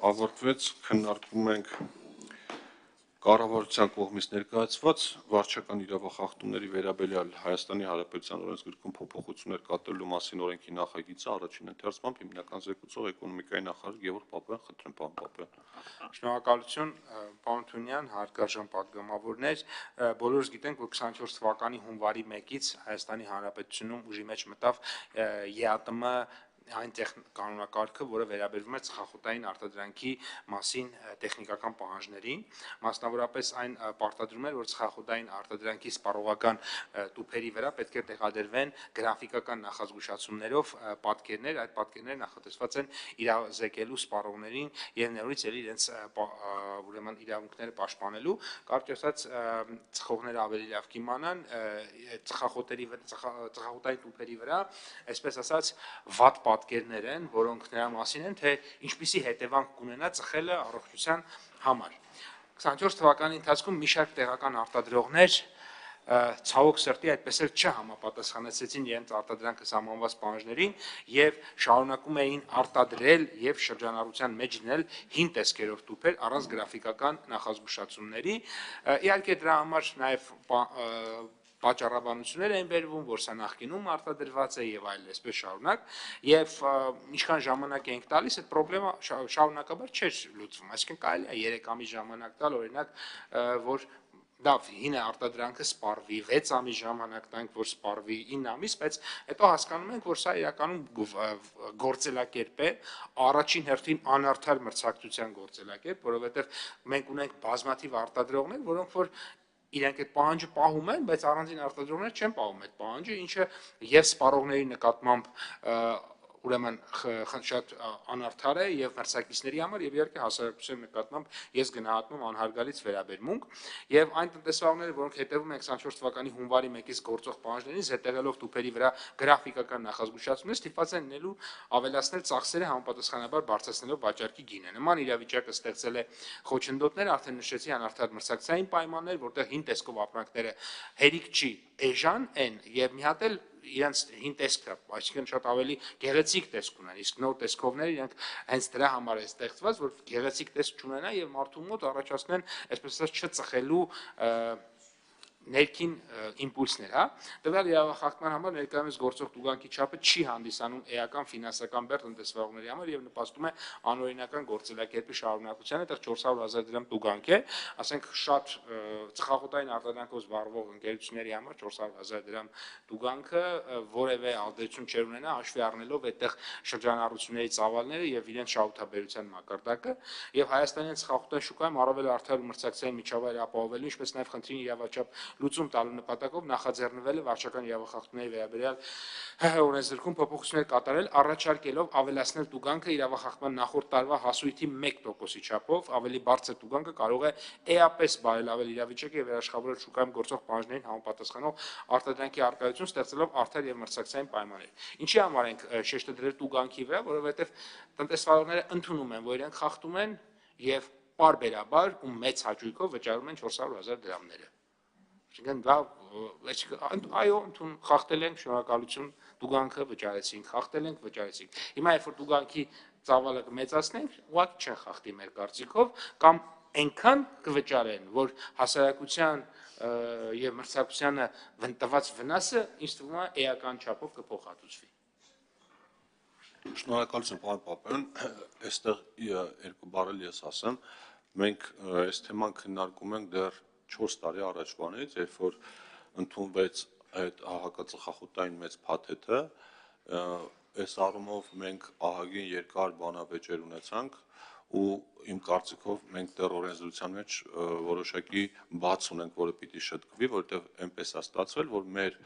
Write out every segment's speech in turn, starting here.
ավարտվեց, քննարկում ենք կառավարության կողմից ներկայացված վարչական իրավախախտումների վերաբերյալ Հայաստանի Հանրապետության օրենսգրքում փոփոխություններ կատարելու մասին օրենքի նախագիծը առաջին ընթերցմամբ հիմնական զեկուցող էկոնոմիկայի նախարար Գևորգ Պապյան, խնդրեմ պարոն Պապյան։ Շնորհակալություն, պարոն Թունյան, հարգարժան պատգամավորներ, բոլորս գիտենք, որ 24 թվականի հունվարի 1-ից Հայաստանի Հանրապետությունում ուժի մեջ մտավ ԵԱՏՄ այն կանոնակարգը, որը վերաբերվում է ծխախոտային արտադրանքի մասին տեխնիկական պահանջներին, մասնավորապես այն պարտադրում էր, որ ծխախոտային արտադրանքի սպառողական տուփերի վրա պետք է տեղադրվեն գրաֆիկական նախազգուշացումներով պատկերներ, այդ պատկերները նախատեսված են իրազեկելու սպառողներին եւ նորից էլ իրենց ուրեմն իրավունքները պաշտպանելու, կարճ ասած ծխողները ավելի լավ կիմանան ծխախոտային տուփերի վրա, այսպես ասած վատ պատկերներ են, որոնք նրա մասին են, թե ինչպիսի հետևանք կունենա ծխելը առողջության համար։ 24 թվականի ընթացքում մի շարք տեղական արտադրողներ ցավոք սրտի այդպես էլ չհամապատասխանեցին իրենց արտադրանքը սահմանված պահանջներին եւ շարունակում էին արտադրել եւ շրջանառության մեջ դնել հին տեսքերով տուփեր առանց գրաֆիկական նախազգուշացումների։ Իհարկե դրա համար նաեւ պատճառաբանություններ են բերվում, որ սա նախկինում արտադրված է եւ այլ այսպես շարունակ եւ ինչքան ժամանակ ենք տալիս այդ խնդրեմը շարունակաբար չէր լուծվում, այսինքն կարելի է 3 ամիս ժամանակ տալ օրինակ որ լավ հինը արտադրանքը սպառվի 6 ամիս ժամանակ տանք որ սպառվի 9 ամիս, բայց հետո հասկանում ենք որ սա իրականում գործելակերպ է առաջին հերթին անարդար մրցակցության գործելակերպ, որովհետեւ մենք ունենք բազմաթիվ արտադրողներ, որոնք որ իրենք այդ պահանջը պահում են, բայց առանձին արտադրողներ չեն պահում այդ պահանջը, ինչը եւ սպառողների նկատմամբ ուրեմն շատ անարդար է եւ մրցակիցների համար եւ իհարկե հասարակության նկատմամբ ես գնահատում անհարգալից վերաբերմունք եւ այն տնտեսվարողները, որոնք հետեւում են 24 թվականի հունվարի 1-ից գործող պահանջներին, զետեղելով տուփերի վրա գրաֆիկական նախազգուշացումներ, ստիպված են լինելու ավելացնել ծախսերը համապատասխանաբար բարձրացնելով վաճառքի գինը։ Նման իրավիճակը ստեղծել է խոչընդոտներ, արդեն նշեցի անարդար մրցակցային պայմաններ, որտեղ հին տեսքով ապրանքները հերիք չի էժան են եւ մի հատ էլ իրենց հին տեսքը, այսինքն շատ ավելի գեղեցիկ տեսք ունեն, իսկ նոր տեսքովները իրենք հենց դրա համար է ստեղծված, որ գեղեցիկ տեսք չունենա եւ մարդու մոտ առաջացնեն, այսպես ասած, չծխելու ներքին իմպուլսներ, հա։ Տվյալ իրավախախտման համար ներկայումս գործող տուգանքի չափը չի հանդիսանում էական ֆինանսական բեռ տնտեսվարողների համար եւ նպաստում է անօրինական գործելակերպի շարունակությանը, այդտեղ 400,000 դրամ տուգանք է, ասենք շատ ծխախոտային արտադրանքով զբաղվող ընկերությունների համար 400,000 դրամ տուգանքը որևէ ազդեցություն չեր ունենա, հաշվի առնելով այդտեղ շրջանառությունների ծավալները եւ իրենց շահութաբերության մակարդակը եւ Հայաստանյան ծխախոտային շուկայում առավել արդար ու մրցակցային միջավայր ապահովելու, ինչպես նաեւ խնդրին իրավաչափ լուծում տալու նպատակով նախաձեռնվել է վարչական իրավախախտումների վերաբերյալ օրենսգրքում փոփոխություններ կատարել, առաջարկելով ավելացնել տուգանքը իրավախախտման նախորդ տարվա հասույթի 1%-ի չափով, ավելի բարձր տուգանքը կարող է էապես բարելավել իրավիճակը եւ երաշխավորել շուկայում գործող պահանջներին համապատասխանող արտադրանքի արկայություն, ստեղծելով արդար եւ մրցակցային պայմաններ։ Ինչի համար ենք շեշտը դրել տուգանքի վրա, որովհետեւ տնտեսվարողները ընդունում են, որ իրենք խախտում են եւ պարբերաբար ու մեծ հաճույքով վճարում են 400,000 դրամները։ Այո, ընդուն խախտել ենք, շնորհակալություն, տուգանքը վճարեցինք, խախտել ենք, վճարեցինք։ Հիմա երբ որ տուգանքի ծավալը կմեծացնենք, ուղղակի չեն խախտի մեր կարծիքով, կամ այնքան կվճարեն, որ հասարակության եւ մրցակցությանը տված վնասը ինձ թվում է էական չափով կփոխհատուցվի։ Շնորհակալություն, պարոն Պապյան, այստեղ երկու բառ էլ ես ասեմ, մենք այս թեման քննարկում ենք դեռ 4 տարի առաջվանից, երբ որ ընդունվեց այդ ահակածխախոտային մեծ փաթեթը, այս առումով մենք ահագին երկար բանավեճեր ունեցանք ու իմ կարծիքով մենք դեռ օրենսդրության մեջ որոշակի բաց ունենք, որը պիտի շտկվի, որովհետև այնպես է ստացվել, որ մեր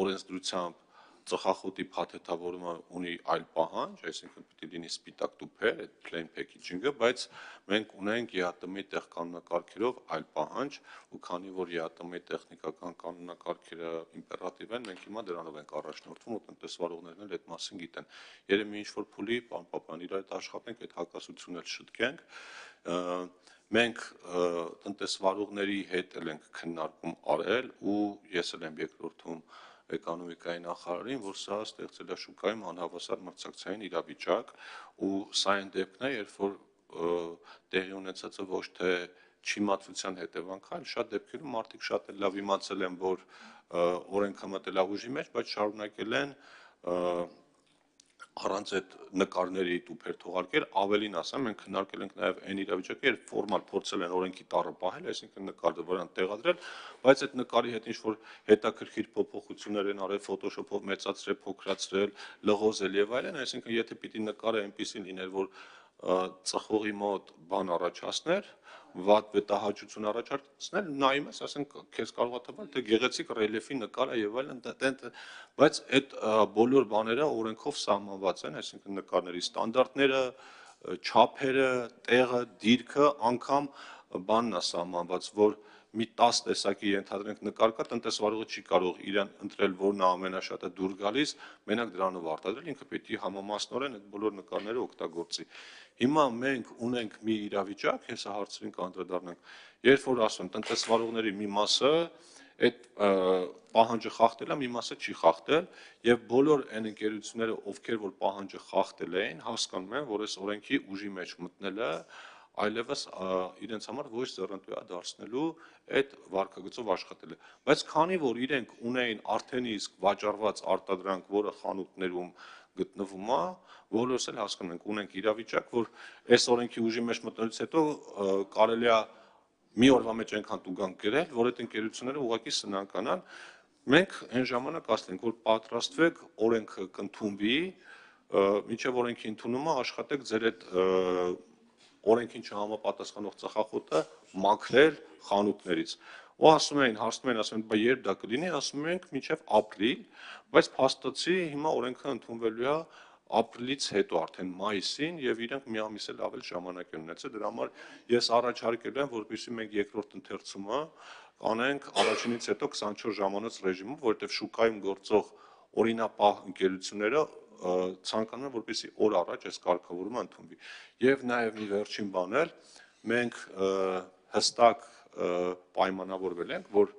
օրենսդրությամբ ծխախոտի փաթեթավորումը ունի այլ պահանջ, այսինքն պիտի լինի սպիտակ տուփեր, այդ plain packaging-ը, բայց մենք ունենք ԵԱՏՄ-ի տեղ կանոնակարգերով այլ պահանջ, ու քանի որ ԵԱՏՄ-ի տեխնիկական կանոնակարգերը իմպերատիվ են, մենք հիմա դրանով ենք առաջնորդվում, ու տնտեսվարողներն էլ այդ մասին գիտեն։ Երևի ինչ-որ փուլի, պարոն Պապյան, իր հետ աշխատենք, այդ հակասությունն էլ շտկենք։ Մենք տնտեսվարողների հետ էլ ենք քննարկում արել, ու ես էլ եմ երկրորդում էկոնոմիկայի նախարարին, որ սա ստեղծել է շուկայում անհավասար մրցակցային իրավիճակ, ու սա այն դեպքն է, երբ որ տեղի ունեցածը ոչ թե չիմացության հետևանք, այլ շատ դեպքերում մարդիկ շատ լավ իմացել են, որ օրենքը մտել է ուժի մեջ, բայց շարունակել են առանց այդ նկարների տուփեր թողարկել, ավելին ասեմ, մենք քննարկել ենք նաև այն իրավիճակը, երբ ֆորմալ փորձել են օրենքի տառը պահել, այսինքն նկարը վրան տեղադրել, բայց այդ նկարի հետ ինչ-որ հետաքրքիր փոփոխություններ են արել, Photoshop-ով մեծացրել, փոքրացրել, լղոզել եւ այլն, այսինքն եթե պիտի նկարը այնպեսին լիներ, որ ծխողի մոտ բան առաջացներ, վատ վետահաճություն առաջացնել, նայում ես, ասենք, քեզ կարող է թվալ, թե գեղեցիկ ռելիեֆի նկար է եւ այլն, բայց այդ բոլոր բաները օրենքով սահմանված են, այսինքն նկարների ստանդարտները, չափերը, տեղը, դիրքը, անգամ բանն է սահմանված, որ մի 10 տեսակի ենթադրենք նկար կա, տնտեսվարողը չի կարող իրան ընտրել, որն է ամենաշատը դուր գալիս, մենակ դրանով արտադրել, ինքը պետք է համամասնորեն այդ բոլոր նկարները օգտագործի։ Հիմա մենք ունենք մի իրավիճակ, հեսա հարցերին կանդրադառնանք, երբ որ ասում տնտեսվարողների մի մասը այդ պահանջը խախտել է, մի մասը չի խախտել, եւ բոլոր այն ընկերությունները, ովքեր որ պահանջը խախտել էին, հասկանում են, որ այս օրենքի ուժի մեջ մտնելը այլևս իրենց համար ոչ ձեռնտու է դարձնելու այդ վարկագծով աշխատելը։ Բայց քանի որ իրենք ունեին արդեն իսկ վաճառված արտադրանք, որը խանութներում գտնվում է, բոլորս էլ հասկանում ենք, ունենք իրավիճակ, որ այս օրենքի ուժի մեջ մտնելուց հետո կարելի է մի օրվա մեջ այնքան տուգանք գրել, որ այդ ընկերությունները ուղղակի սնանկանան, մենք այն ժամանակ ասենք, որ պատրաստվեք օրենքը կընդունվի, մինչև օրենքի ընդունումը աշխատեք ձեր այդ օրենքին չհամապատասխանող ծխախոտը մաքրել խանութներից։ Ու ասում են, ասում են, բա երբ դա կլինի, ասում ենք մինչև ապրիլ, բայց փաստացի հիմա օրենքը ընդունվելու է ապրիլից հետո արդեն մայիսին եւ իրենք մի ամիս էլ ավել ժամանակ են ունեցել, դրա համար ես առաջարկել եմ, որպեսզի մենք երկրորդ ընթերցումը կանենք առաջինից հետո 24 ժամանոց ռեժիմով, որովհետեւ շուկայում գործող օրինապահ ընկերությունները ցանկանում են, որպեսզի օր առաջ այս կարգավորումը ընդունվի։ Եվ նաև մի վերջին բան էլ, մենք հստակ պայմանավորվել ենք, որ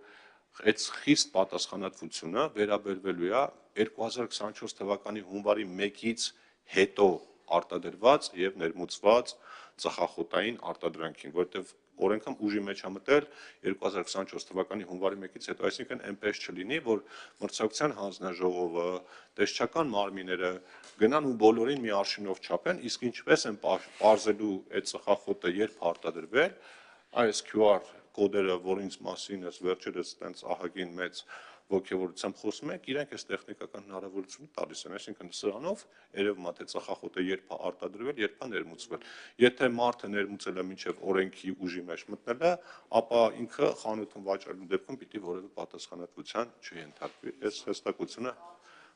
այդ խիստ պատասխանատվությունը վերաբերվելու է 2024 թվականի հունվարի 1-ից հետո արտադրված եւ ներմուծված ծխախոտային արտադրանքին, որովհետեւ օրենքը ուժի մեջ է մտել 2024 թվականի հունվարի 1-ից հետո, այսինքն այնպես չլինի, որ մրցակցության հանձնաժողովը, տեսչական մարմինները գնան ու բոլորին մի արշինով չափեն, իսկ ինչպես են պարզելու այդ ծխախոտը երբ արտադրվել, այս QR կոդերը, որինց մասին ես վերջերս տենց ահագին մեծ ոգևորությամբ խոսում եք, իրենք այս տեխնիկական հնարավորությունը տալիս են, այսինքն սրանով երևում է թե ծխախոտը երբ է արտադրվել, երբ է ներմուծվել։ Եթե մարդը ներմուծել է մինչև օրենքի ուժի մեջ մտնելը, ապա ինքը խանութում վաճառելու դեպքում պիտի որևէ պատասխանատվության չենթարկվի։ Այս հստակությունը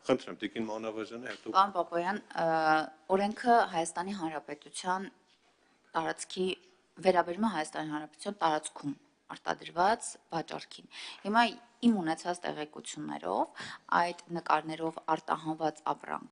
խնդրեմ Տիկին Մանավազյանը հետո Պարոն Պապոյան, օրենքը Հայաստանի Հանրապետության տարածքի վերաբերում է Հայաստանի Հանրապետության տարածքում արտադրված վաճառքին։ Հիմա իմ ունեցած տեղեկություններով այդ նկարներով արտահանված ապրանք